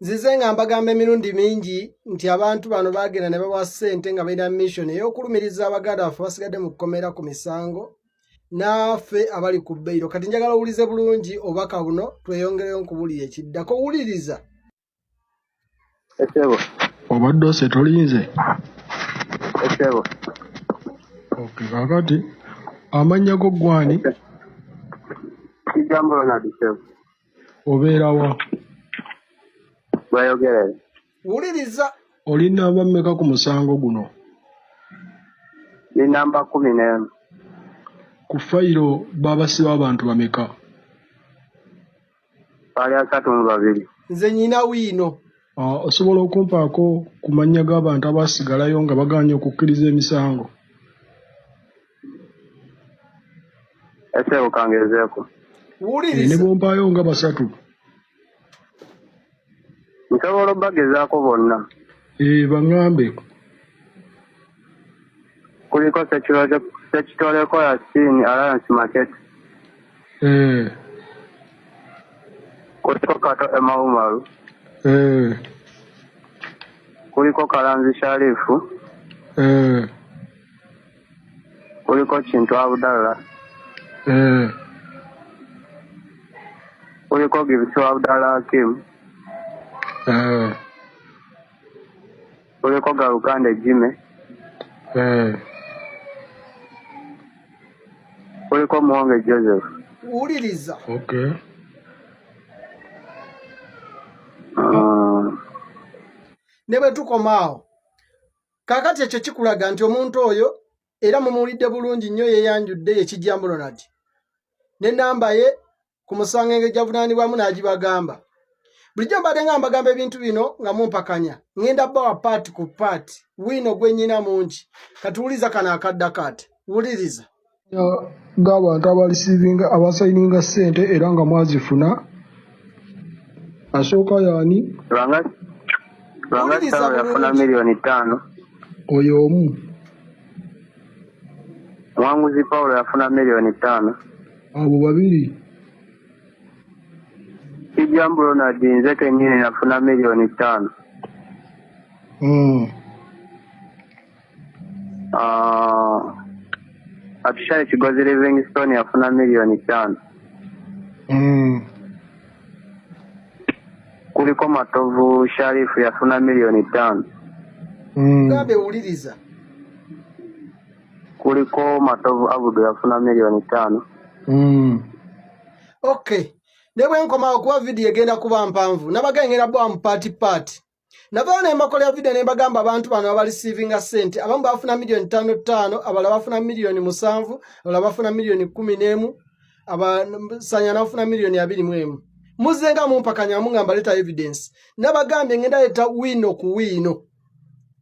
Nzize nga mbagamba emirundi mingi nti abantu bano bagenda ne bawa ssente nga balina mission ey'okulumiriza abaganda baffe basigadde mu kukomera ku misango naffe abali ku bbeiro. Kati njagala owulize bulungi obubaka buno tweyongereyo nkubulira ekiddako. Wuliriza. Ekebo. Obadde ose tolinze. Ekebo. Okay, kakati amannya go gwani? Kijambo na disebo. Obeera wa? Bayogere. Wuliriza. Oli namba mmeka ku musango guno? Ni namba 14. Ku fayiro babasiba abantu bameka? Bali 32. Nze nyina wiino. Osobola okumpaako ku mannya g'abantu abasigalayo nga baganye okukkiriza emisango? Ese ukangezeeko. Wuliriza. Ne bompaayo nga 3. Nsobola obagezaako bonna. Baŋŋambe. Kuliko sekitoleko ya Sini Alliance Market. Kuliko Kato Emaumaru. Kuliko Kalanzi Sharifu. Kuliko Kintu Abdallah. Kuliko Gibisu Abdallah Hakim. Kuliko Galukande Jime. Kuliko Muwonge Joseph. Wuliriza. Okay. Ne bwe tukomaawo kakati ekyo kikulaga nti omuntu oyo era mumuwulidde bulungi nnyo yeyanjudde ye Kijambo Ronald ne namba ye ku musango engeri gyavunaanibwamu n'agibagamba. Bulijjo mbadde nga mbagamba ebintu bino nga mumpakanya ŋŋenda bbawa paati ku paati wiino gwe nnyina mungi. Katuwuliza kano akaddakaate. Wuliriza. G'abantu abasayininga ssente era nga mwazifuna asooka yaani? Lwanga Saro yafuna miliyoni 5. Oyo omu. Mwanguzi Paulo yafuna miliyoni 5. Abo babiri. Kijambo Ronald nze kennyini yafuna miliyoni 5. Atushale Kigozi Livingstone yafuna miliyoni 5. Kuliko Matovu Sharifu yafuna miliyoni 5. Gambe wuliriza. Kuliko Matovu Abudu yafuna miliyoni 5. Okay. Ne bwe nkomawo kuba vidiyo egenda kuba mpanvu nabagengera bwa mu paati. Navaayo ne mbakolera vidiyo ne mbagamba abantu bano abalisiivinga ssente abamu bafuna miliyoni 5, abalala bafuna miliyoni 7, abalala bafuna miliyoni 11, abasanya nafuna miliyoni 21. Muzenga mumpakanya mungamba leta evidence. Nabagambye ngenda leta wiino ku wiino.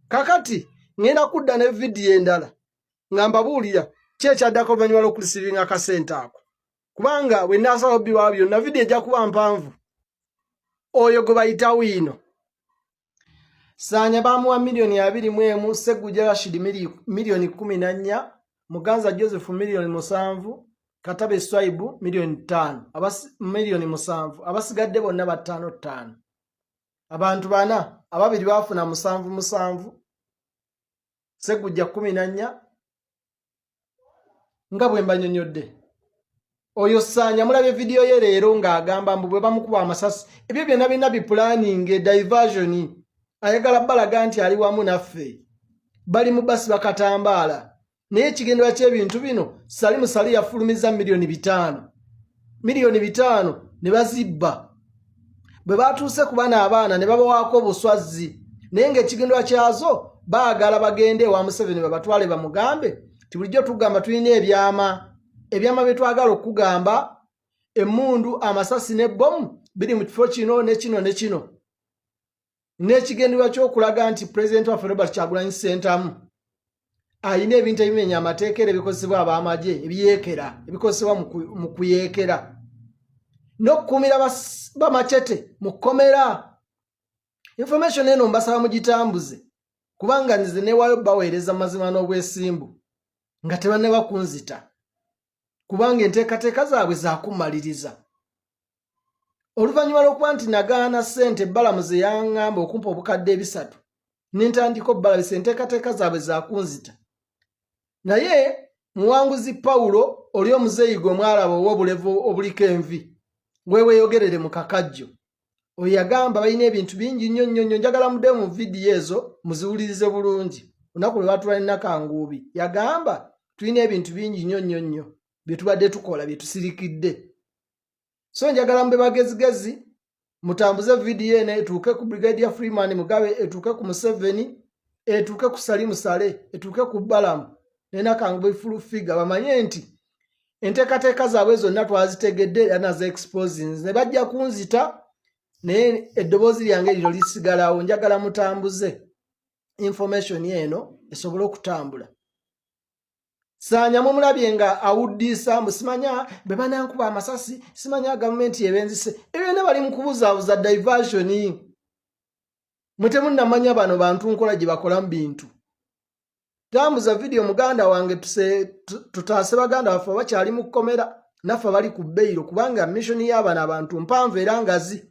Kakati ngenda kudda ne vidiyo endala ngamba buulira kyekyaddako oluvannyuma lw'okulisiivinga akasente ako. Kubanga bwe nasaba obbiwa byonna vidiyo ejja kuba mpanvu. Oyo gwe bayita wiino. Sanya bamuwa miliyoni 21, Segujja Rashid miliyoni 14, Muganza Joseph miliyoni 7, Katabe Swaibu miliyoni 5, miliyoni 7, abasigadde bonna ba 5. Abantu bana ababiri bafuna 7, Segujja 14, nga bwe mbanyonyodde. Oyo Sanya mulabye vidiyo ye leero ng'agamba mbu bwe bamukuba amasasi ebyo byonna birina bipulaning diversion. Ayagala balaga nti ali wamu naffe. Bali mu basi bakatambaala. Naye ekigendera ky'ebintu bino Salimu Sali yafulumiza miliyoni 5. Miliyoni 5 ne bazibba. Bwe batuuse ku bana abaana ne babawaako obuswazi. Naye ng'ekigendera kyazo baagala bagende wa Museveni babatwale bamugambe ti bulijjo tugamba tulina ebyama bye twagala okugamba emmundu amasasi n'ebbomu biri mu kifo kino ne kino ne kino. N'ekigendera ky'okulaga nti Pulezidenti waffe Robert Kyagulanyi Ssentamu ayina ebintu ebimenya amateeka era ebikozesebwa ab'amagye ebiyeekera ebikozesebwa mu kuyeekera n'okukuumira bamacete mu kkomera. Information eno mbasaba mugitambuze kubanga nze newayo baweereza mazima n'obwesimbu nga tebanne bakunzita kubanga enteekateeka zaabwe zaakumaliriza. Oluvannyuma lw'okuba nti nagaana ssente Balamu ze yaŋŋamba okumpa obukadde 3 n'entandika obbalabisa enteekateeka zaabwe zakunzita. Naye muwanguzi Pawulo oli omuzeeyiga omwalaba ow'obulevu obuliko envi weeweeyogerere mu kakajjo. Oyo yagamba balina ebintu bingi nnyo njagala mudde mu vidiyo ezo muziwulirize bulungi. Olunaku lwe batula ne Nakanguubi yagamba tulina ebintu bingi nnyo bye tubadde tukola bye tusirikidde. So njagala mube bagezigezi mutambuze vidiyo eno etuuke ku Brigadier Freeman Mugabe, etuuke ku Museveni, etuuke ku Salim Saleh, etuuke ku Balamu ne Nakanguubi full figure bamanye nti enteekateeka zaabwe zonna twazitegedde era nazo exposing ne bajja kunzita naye eddoboozi lyange lino lisigalawo. Njagala mutambuze information eno esobole okutambula. Saanya mumulabye nga awuddisa musimanya be banankuba amasasi simanya gavumenti yebenzise ebyo ne bali mu kubuzaabuza diversion. Mutemunnamanya bano bantu nkola gye bakola mu bintu. Tambuza video muganda wange tutaase baganda baffe bakyali mu kkomera naffe bali ku bbeiro kubanga mission y'abana abantu mpanvu era ngazi.